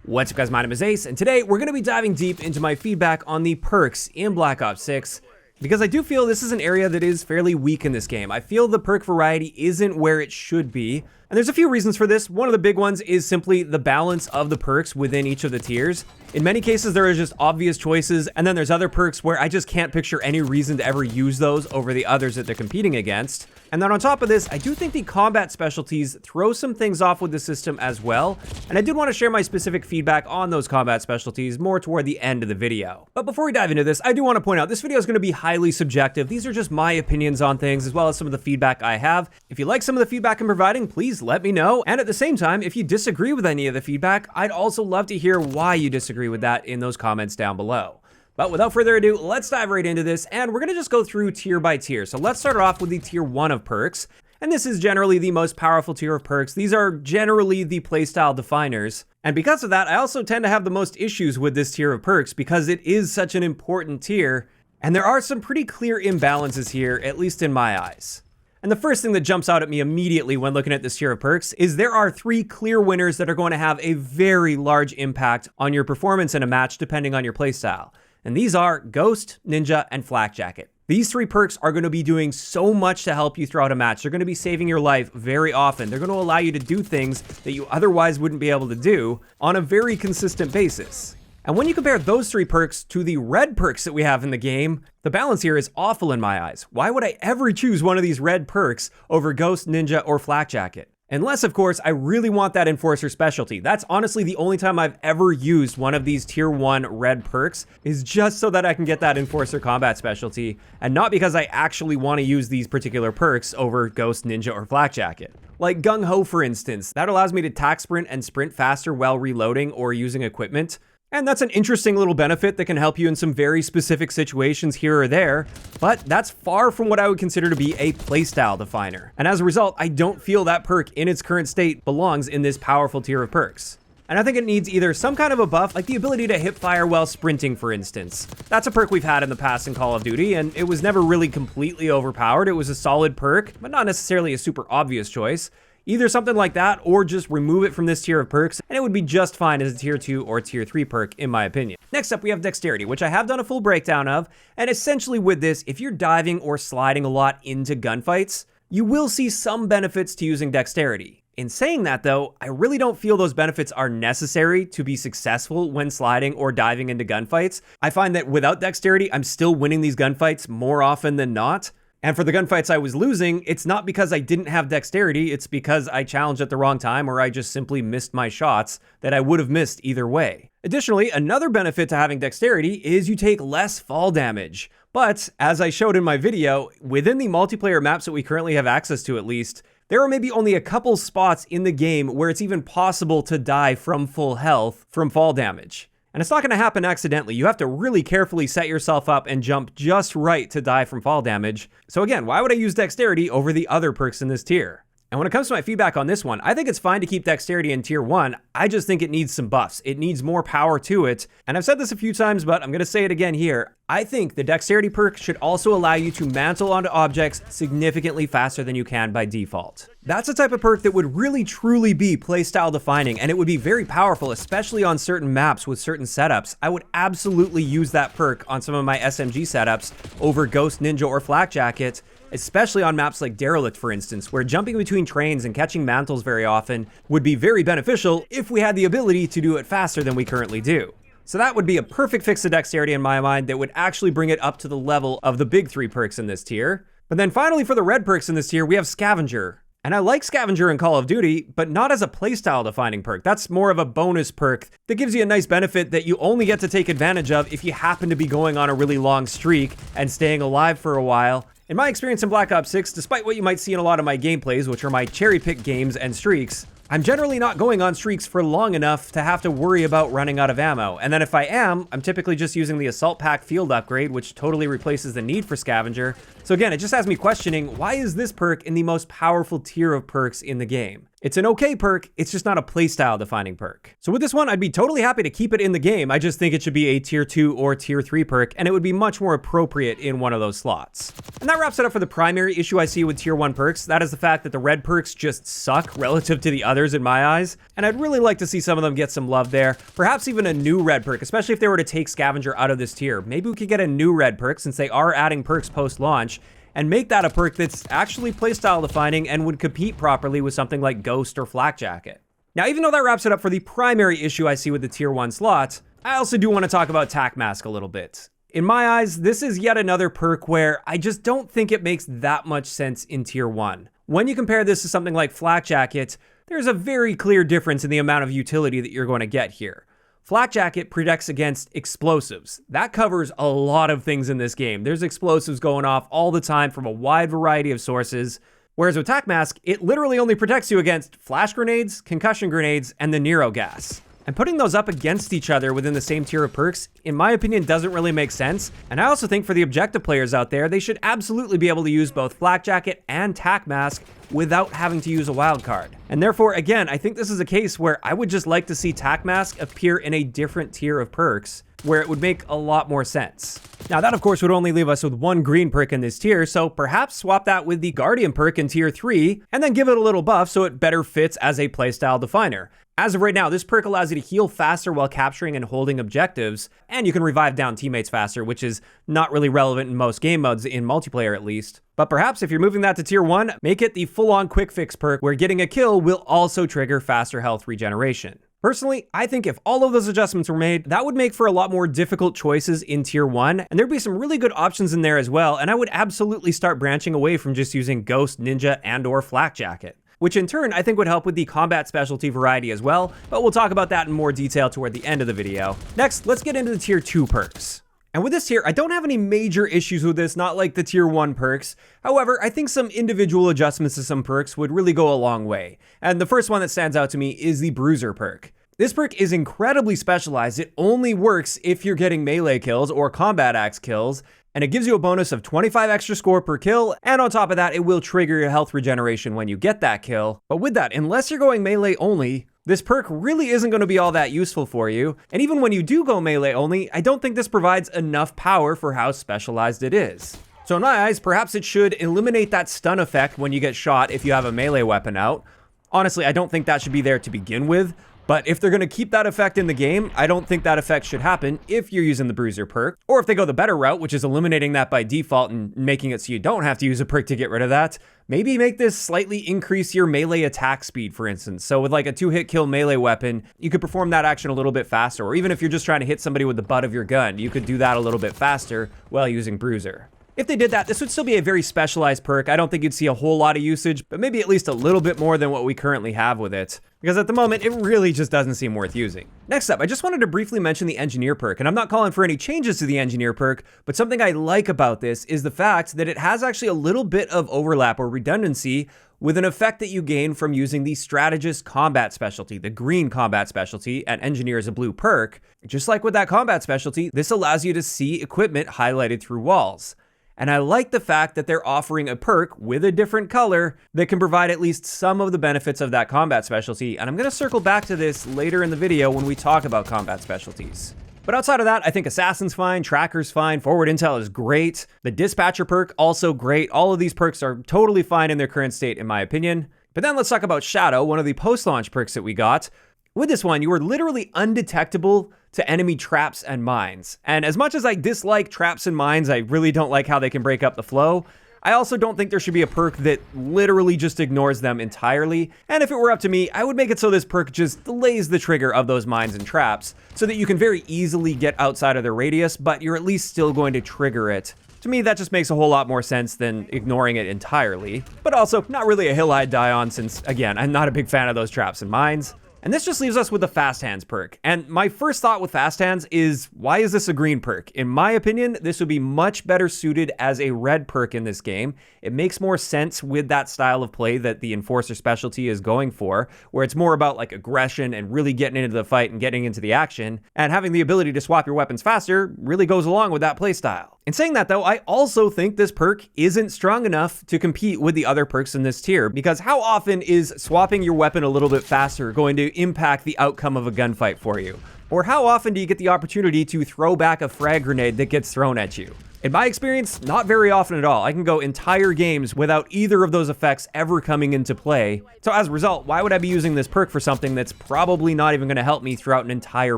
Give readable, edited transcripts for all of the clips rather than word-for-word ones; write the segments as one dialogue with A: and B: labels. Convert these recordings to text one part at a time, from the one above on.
A: What's up guys, my name is Ace, and today we're going to be diving deep into my feedback on the perks in Black Ops 6, because I do feel this is an area that is fairly weak in this game. I feel the perk variety isn't where it should be, and there's a few reasons for this. One of the big ones is simply the balance of the perks within each of the tiers. In many cases, there are just obvious choices, and then there's other perks where I just can't picture any reason to ever use those over the others that they're competing against. And then on top of this, I do think the combat specialties throw some things off with the system as well, and I did want to share my specific feedback on those combat specialties more toward the end of the video. But before we dive into this, I do want to point out this video is going to be highly subjective. These are just my opinions on things as well as some of the feedback I have. If you like some of the feedback I'm providing, please let me know. And at the same time, if you disagree with any of the feedback, I'd also love to hear why you disagree with that in those comments down below. But without further ado, let's dive right into this, and we're going to just go through tier by tier. So let's start off with the tier 1 of perks, and this is generally the most powerful tier of perks. These are generally the playstyle definers, and because of that, I also tend to have the most issues with this tier of perks because it is such an important tier, and there are some pretty clear imbalances here, at least in my eyes. And the first thing that jumps out at me immediately when looking at this tier of perks is there are 3 clear winners that are going to have a very large impact on your performance in a match depending on your playstyle. And these are Ghost, Ninja, and Flak Jacket. These 3 perks are going to be doing so much to help you throughout a match. They're going to be saving your life very often. They're going to allow you to do things that you otherwise wouldn't be able to do on a very consistent basis. And when you compare those 3 perks to the red perks that we have in the game, the balance here is awful in my eyes. Why would I ever choose one of these red perks over Ghost, Ninja, or Flak Jacket? Unless, of course, I really want that Enforcer specialty. That's honestly the only time I've ever used one of these tier 1 red perks, is just so that I can get that Enforcer combat specialty, and not because I actually want to use these particular perks over Ghost, Ninja, or Flak Jacket. Like Gung Ho, for instance, that allows me to tack sprint and sprint faster while reloading or using equipment. And that's an interesting little benefit that can help you in some very specific situations here or there, but that's far from what I would consider to be a playstyle definer. And as a result, I don't feel that perk in its current state belongs in this powerful tier of perks. And I think it needs either some kind of a buff, like the ability to hip fire while sprinting, for instance. That's a perk we've had in the past in Call of Duty, and it was never really completely overpowered. It was a solid perk, but not necessarily a super obvious choice. Either something like that, or just remove it from this tier of perks, and it would be just fine as a tier 2 or tier 3 perk, in my opinion. Next up, we have Dexterity, which I have done a full breakdown of, and essentially with this, if you're diving or sliding a lot into gunfights, you will see some benefits to using Dexterity. In saying that though, I really don't feel those benefits are necessary to be successful when sliding or diving into gunfights. I find that without Dexterity, I'm still winning these gunfights more often than not. And for the gunfights I was losing, it's not because I didn't have Dexterity, it's because I challenged at the wrong time or I just simply missed my shots that I would have missed either way. Additionally, another benefit to having Dexterity is you take less fall damage. But, as I showed in my video, within the multiplayer maps that we currently have access to at least, there are maybe only a couple spots in the game where it's even possible to die from full health from fall damage. And it's not going to happen accidentally. You have to really carefully set yourself up and jump just right to die from fall damage. So again, why would I use Dexterity over the other perks in this tier? And when it comes to my feedback on this one, I think it's fine to keep Dexterity in tier 1. I just think it needs some buffs. It needs more power to it. And I've said this a few times, but I'm going to say it again here. I think the Dexterity perk should also allow you to mantle onto objects significantly faster than you can by default. That's a type of perk that would really truly be playstyle defining, and it would be very powerful, especially on certain maps with certain setups. I would absolutely use that perk on some of my SMG setups over Ghost, Ninja, or Flak Jacket, especially on maps like Derelict, for instance, where jumping between trains and catching mantles very often would be very beneficial if we had the ability to do it faster than we currently do. So that would be a perfect fix to Dexterity in my mind that would actually bring it up to the level of the big 3 perks in this tier. But then finally for the red perks in this tier, we have Scavenger. And I like Scavenger in Call of Duty, but not as a playstyle defining perk. That's more of a bonus perk that gives you a nice benefit that you only get to take advantage of if you happen to be going on a really long streak and staying alive for a while. In my experience in Black Ops 6, despite what you might see in a lot of my gameplays, which are my cherry-pick games and streaks, I'm generally not going on streaks for long enough to have to worry about running out of ammo. And then if I am, I'm typically just using the Assault Pack Field upgrade, which totally replaces the need for Scavenger. So again, it just has me questioning, why is this perk in the most powerful tier of perks in the game? It's an okay perk, it's just not a playstyle defining perk. So with this one, I'd be totally happy to keep it in the game. I just think it should be a tier 2 or tier 3 perk, and it would be much more appropriate in one of those slots. And that wraps it up for the primary issue I see with tier 1 perks. That is the fact that the red perks just suck relative to the others in my eyes, and I'd really like to see some of them get some love there. Perhaps even a new red perk, especially if they were to take Scavenger out of this tier. Maybe we could get a new red perk since they are adding perks post-launch, and make that a perk that's actually playstyle defining and would compete properly with something like Ghost or Flak Jacket. Now, even though that wraps it up for the primary issue I see with the tier 1 slot, I also do want to talk about Tac Mask a little bit. In my eyes, this is yet another perk where I just don't think it makes that much sense in tier 1. When you compare this to something like Flak Jacket, there's a very clear difference in the amount of utility that you're going to get here. Flak Jacket protects against explosives. That covers a lot of things in this game. There's explosives going off all the time from a wide variety of sources. Whereas with Tac Mask, it literally only protects you against flash grenades, concussion grenades, and the Nero gas. And putting those up against each other within the same tier of perks, in my opinion, doesn't really make sense. And I also think for the objective players out there, they should absolutely be able to use both Flak Jacket and Tac Mask without having to use a wild card. And therefore, again, I think this is a case where I would just like to see Tac Mask appear in a different tier of perks, where it would make a lot more sense. Now that of course would only leave us with one green perk in this tier, so perhaps swap that with the Guardian perk in tier 3, and then give it a little buff so it better fits as a playstyle definer. As of right now, this perk allows you to heal faster while capturing and holding objectives, and you can revive down teammates faster, which is not really relevant in most game modes, in multiplayer at least. But perhaps if you're moving that to tier 1, make it the full-on quick fix perk where getting a kill will also trigger faster health regeneration. Personally, I think if all of those adjustments were made, that would make for a lot more difficult choices in tier 1, and there'd be some really good options in there as well, and I would absolutely start branching away from just using Ghost, Ninja, and or Flak Jacket, which in turn I think would help with the combat specialty variety as well, but we'll talk about that in more detail toward the end of the video. Next, let's get into the tier 2 perks. And with this tier, I don't have any major issues with this, not like the tier 1 perks. However, I think some individual adjustments to some perks would really go a long way. And the first one that stands out to me is the Bruiser perk. This perk is incredibly specialized. It only works if you're getting melee kills or combat axe kills, and it gives you a bonus of 25 extra score per kill, and on top of that, it will trigger your health regeneration when you get that kill. But with that, unless you're going melee only, this perk really isn't going to be all that useful for you, and even when you do go melee only, I don't think this provides enough power for how specialized it is. So in my eyes, perhaps it should eliminate that stun effect when you get shot if you have a melee weapon out. Honestly, I don't think that should be there to begin with, but if they're going to keep that effect in the game, I don't think that effect should happen if you're using the Bruiser perk. Or if they go the better route, which is eliminating that by default and making it so you don't have to use a perk to get rid of that, maybe make this slightly increase your melee attack speed, for instance. So with like a 2-hit kill melee weapon, you could perform that action a little bit faster. Or even if you're just trying to hit somebody with the butt of your gun, you could do that a little bit faster while using Bruiser. If they did that, this would still be a very specialized perk. I don't think you'd see a whole lot of usage, but maybe at least a little bit more than what we currently have with it, because at the moment, it really just doesn't seem worth using. Next up, I just wanted to briefly mention the Engineer perk, and I'm not calling for any changes to the Engineer perk, but something I like about this is the fact that it has actually a little bit of overlap or redundancy with an effect that you gain from using the Strategist Combat Specialty, the green combat specialty, and Engineer is a blue perk. Just like with that combat specialty, this allows you to see equipment highlighted through walls. And I like the fact that they're offering a perk with a different color that can provide at least some of the benefits of that combat specialty. And I'm going to circle back to this later in the video when we talk about combat specialties. But outside of that, I think Assassin's fine, Tracker's fine, Forward Intel is great. The Dispatcher perk, also great. All of these perks are totally fine in their current state, in my opinion. But then let's talk about Shadow, one of the post-launch perks that we got. With this one, you are literally undetectable to enemy traps and mines. And as much as I dislike traps and mines, I really don't like how they can break up the flow. I also don't think there should be a perk that literally just ignores them entirely. And if it were up to me, I would make it so this perk just delays the trigger of those mines and traps so that you can very easily get outside of their radius, but you're at least still going to trigger it. To me, that just makes a whole lot more sense than ignoring it entirely. But also, not really a hill I'd die on since, again, I'm not a big fan of those traps and mines. And this just leaves us with the Fast Hands perk. And my first thought with Fast Hands is, why is this a green perk? In my opinion, this would be much better suited as a red perk in this game. It makes more sense with that style of play that the Enforcer specialty is going for, where it's more about like aggression and really getting into the fight and getting into the action. And having the ability to swap your weapons faster really goes along with that playstyle. In saying that though, I also think this perk isn't strong enough to compete with the other perks in this tier, because how often is swapping your weapon a little bit faster going to impact the outcome of a gunfight for you? Or how often do you get the opportunity to throw back a frag grenade that gets thrown at you? In my experience, not very often at all. I can go entire games without either of those effects ever coming into play. So as a result, why would I be using this perk for something that's probably not even going to help me throughout an entire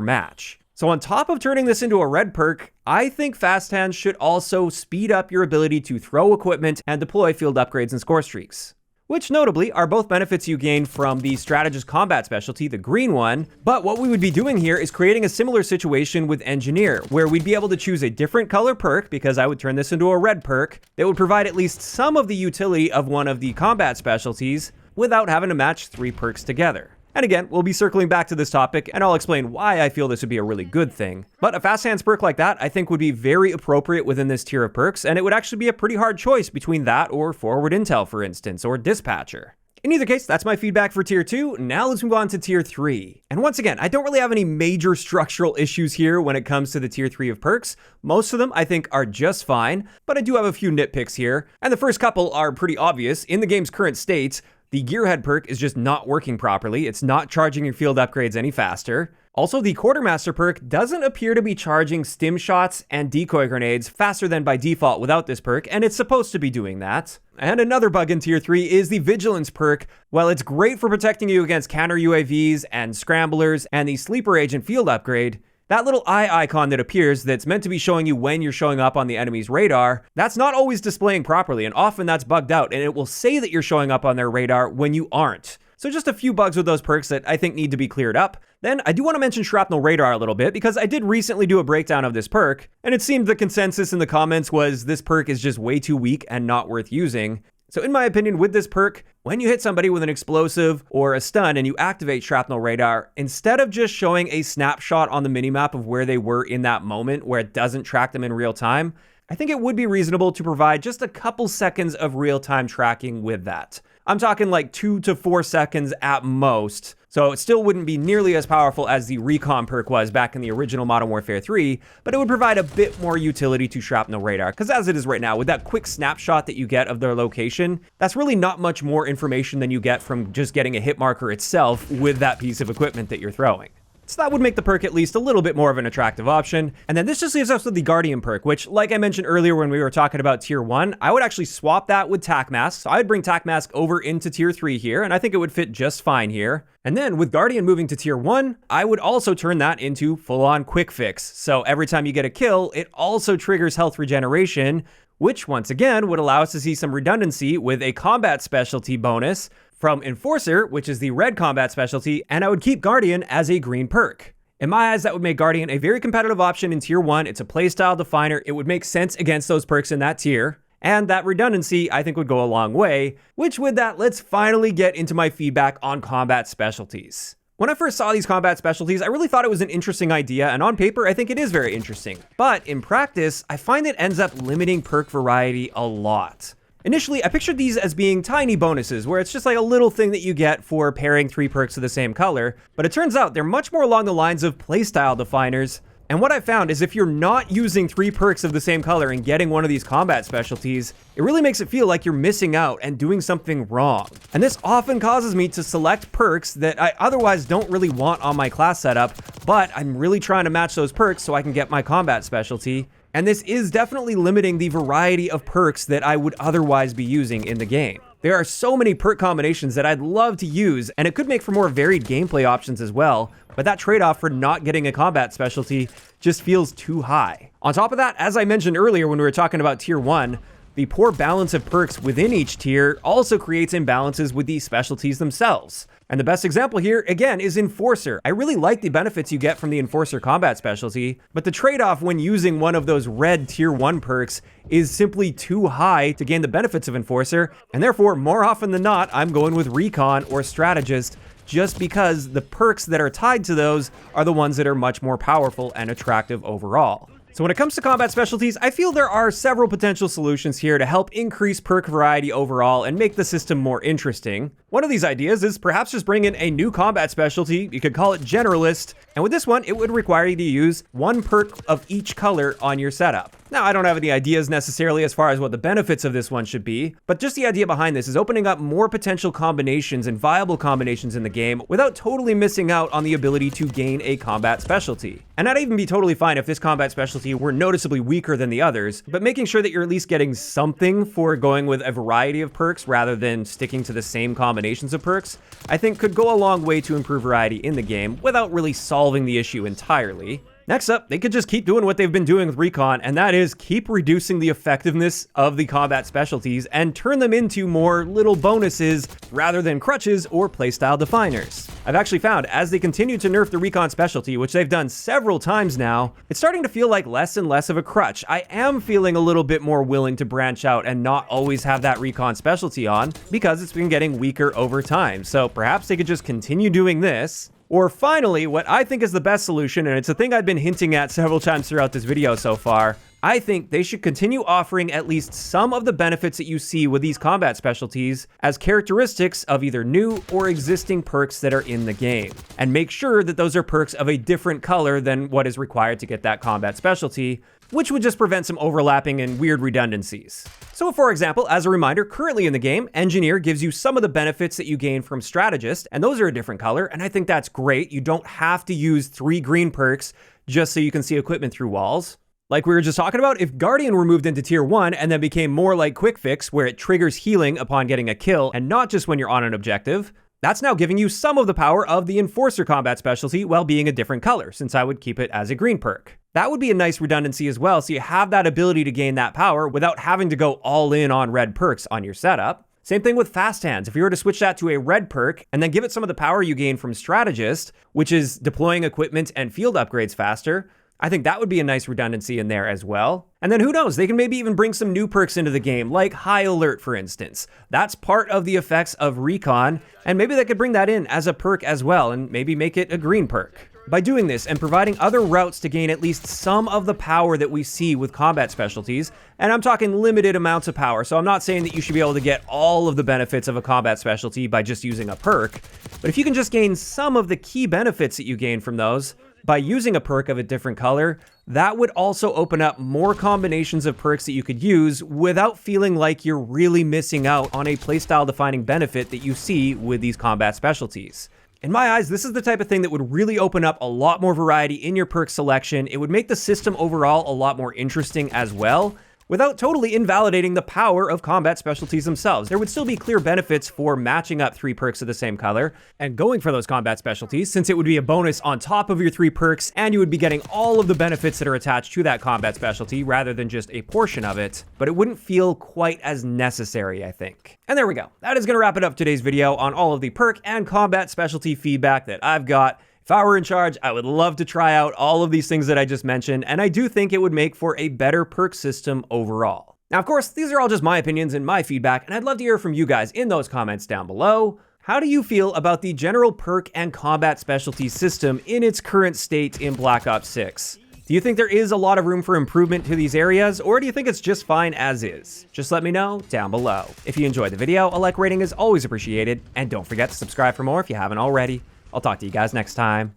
A: match? So on top of turning this into a red perk, I think Fast Hands should also speed up your ability to throw equipment and deploy field upgrades and score streaks, which notably are both benefits you gain from the Strategist Combat Specialty, the green one. But what we would be doing here is creating a similar situation with Engineer, where we'd be able to choose a different color perk, because I would turn this into a red perk, that would provide at least some of the utility of one of the combat specialties without having to match 3 perks together. And again, we'll be circling back to this topic, and I'll explain why I feel this would be a really good thing. But a Fast Hands perk like that, I think, would be very appropriate within this tier of perks, and it would actually be a pretty hard choice between that or Forward Intel, for instance, or Dispatcher. In either case, that's my feedback for tier 2. Now let's move on to tier 3. And once again, I don't really have any major structural issues here when it comes to the tier 3 of perks. Most of them I think are just fine, but I do have a few nitpicks here. And the first couple are pretty obvious. In the game's current state, the Gearhead perk is just not working properly. It's not charging your field upgrades any faster. Also, the Quartermaster perk doesn't appear to be charging stim shots and decoy grenades faster than by default without this perk, and it's supposed to be doing that. And another bug in tier 3 is the Vigilance perk. While it's great for protecting you against counter UAVs and scramblers and the Sleeper Agent field upgrade, that little eye icon that appears that's meant to be showing you when you're showing up on the enemy's radar, that's not always displaying properly, and often that's bugged out, and it will say that you're showing up on their radar when you aren't. So just a few bugs with those perks that I think need to be cleared up. Then I do want to mention Shrapnel Radar a little bit, because I did recently do a breakdown of this perk, and it seemed the consensus in the comments was this perk is just way too weak and not worth using. So in my opinion, with this perk, when you hit somebody with an explosive or a stun and you activate Shrapnel Radar, instead of just showing a snapshot on the minimap of where they were in that moment where it doesn't track them in real time, I think it would be reasonable to provide just a couple seconds of real-time tracking with that. I'm talking like 2 to 4 seconds at most. So it still wouldn't be nearly as powerful as the Recon perk was back in the original Modern Warfare 3, but it would provide a bit more utility to Shrapnel Radar, because as it is right now, with that quick snapshot that you get of their location, that's really not much more information than you get from just getting a hit marker itself with that piece of equipment that you're throwing. So that would make the perk at least a little bit more of an attractive option. And then this just leaves us with the Guardian perk, which, like I mentioned earlier when we were talking about tier 1, I would actually swap that with Tac Mask. So I'd bring Tac Mask over into tier 3 here, and I think it would fit just fine here. And then with Guardian moving to tier 1, I would also turn that into full-on quick fix. So every time you get a kill, it also triggers health regeneration, which once again would allow us to see some redundancy with a combat specialty bonus from Enforcer, which is the red combat specialty, and I would keep Guardian as a green perk. In my eyes, that would make Guardian a very competitive option in tier 1. It's a playstyle definer. It would make sense against those perks in that tier. And that redundancy, I think, would go a long way. Which with that, let's finally get into my feedback on combat specialties. When I first saw these combat specialties, I really thought it was an interesting idea, and on paper, I think it is very interesting. But in practice, I find it ends up limiting perk variety a lot. Initially, I pictured these as being tiny bonuses, where it's just like a little thing that you get for pairing 3 perks of the same color, but it turns out they're much more along the lines of playstyle definers. And what I found is if you're not using 3 perks of the same color and getting one of these combat specialties, it really makes it feel like you're missing out and doing something wrong. And this often causes me to select perks that I otherwise don't really want on my class setup, but I'm really trying to match those perks so I can get my combat specialty. And this is definitely limiting the variety of perks that I would otherwise be using in the game. There are so many perk combinations that I'd love to use, and it could make for more varied gameplay options as well, but that trade-off for not getting a combat specialty just feels too high. On top of that, as I mentioned earlier when we were talking about tier 1, the poor balance of perks within each tier also creates imbalances with the specialties themselves. And the best example here, again, is Enforcer. I really like the benefits you get from the Enforcer combat specialty, but the trade-off when using one of those red tier 1 perks is simply too high to gain the benefits of Enforcer, and therefore, more often than not, I'm going with Recon or Strategist, just because the perks that are tied to those are the ones that are much more powerful and attractive overall. So when it comes to combat specialties, I feel there are several potential solutions here to help increase perk variety overall and make the system more interesting. One of these ideas is perhaps just bring in a new combat specialty. You could call it Generalist, and with this one, it would require you to use 1 perk of each color on your setup. Now, I don't have any ideas necessarily as far as what the benefits of this one should be, but just the idea behind this is opening up more potential combinations and viable combinations in the game without totally missing out on the ability to gain a combat specialty. And I'd even be totally fine if this combat specialty were noticeably weaker than the others, but making sure that you're at least getting something for going with a variety of perks rather than sticking to the same combinations of perks, I think could go a long way to improve variety in the game without really solving the issue entirely. Next up, they could just keep doing what they've been doing with Recon, and that is keep reducing the effectiveness of the combat specialties and turn them into more little bonuses rather than crutches or playstyle definers. I've actually found as they continue to nerf the Recon specialty, which they've done several times now, it's starting to feel like less and less of a crutch. I am feeling a little bit more willing to branch out and not always have that Recon specialty on because it's been getting weaker over time. So perhaps they could just continue doing this. Or finally, what I think is the best solution, and it's a thing I've been hinting at several times throughout this video so far, I think they should continue offering at least some of the benefits that you see with these combat specialties as characteristics of either new or existing perks that are in the game. And make sure that those are perks of a different color than what is required to get that combat specialty, which would just prevent some overlapping and weird redundancies. So for example, as a reminder, currently in the game, Engineer gives you some of the benefits that you gain from Strategist, and those are a different color, and I think that's great. You don't have to use 3 green perks just so you can see equipment through walls. Like we were just talking about, if Guardian were moved into tier 1 and then became more like Quick Fix, where it triggers healing upon getting a kill and not just when you're on an objective, that's now giving you some of the power of the Enforcer combat specialty while being a different color, since I would keep it as a green perk. That would be a nice redundancy as well, so you have that ability to gain that power without having to go all in on red perks on your setup. Same thing with Fast Hands. If you were to switch that to a red perk and then give it some of the power you gain from Strategist, which is deploying equipment and field upgrades faster, I think that would be a nice redundancy in there as well. And then who knows, they can maybe even bring some new perks into the game, like High Alert, for instance. That's part of the effects of Recon, and maybe they could bring that in as a perk as well, and maybe make it a green perk. By doing this and providing other routes to gain at least some of the power that we see with combat specialties, and I'm talking limited amounts of power, so I'm not saying that you should be able to get all of the benefits of a combat specialty by just using a perk, but if you can just gain some of the key benefits that you gain from those, by using a perk of a different color, that would also open up more combinations of perks that you could use without feeling like you're really missing out on a playstyle defining benefit that you see with these combat specialties. In my eyes, this is the type of thing that would really open up a lot more variety in your perk selection. It would make the system overall a lot more interesting as well, without totally invalidating the power of combat specialties themselves. There would still be clear benefits for matching up 3 perks of the same color and going for those combat specialties, since it would be a bonus on top of your 3 perks, and you would be getting all of the benefits that are attached to that combat specialty rather than just a portion of it, but it wouldn't feel quite as necessary, I think. And there we go. That is going to wrap it up today's video on all of the perk and combat specialty feedback that I've got. If I were in charge, I would love to try out all of these things that I just mentioned, and I do think it would make for a better perk system overall. Now, of course, these are all just my opinions and my feedback, and I'd love to hear from you guys in those comments down below. How do you feel about the general perk and combat specialty system in its current state in Black Ops 6? Do you think there is a lot of room for improvement to these areas, or do you think it's just fine as is? Just let me know down below. If you enjoyed the video, a like rating is always appreciated, and don't forget to subscribe for more if you haven't already. I'll talk to you guys next time.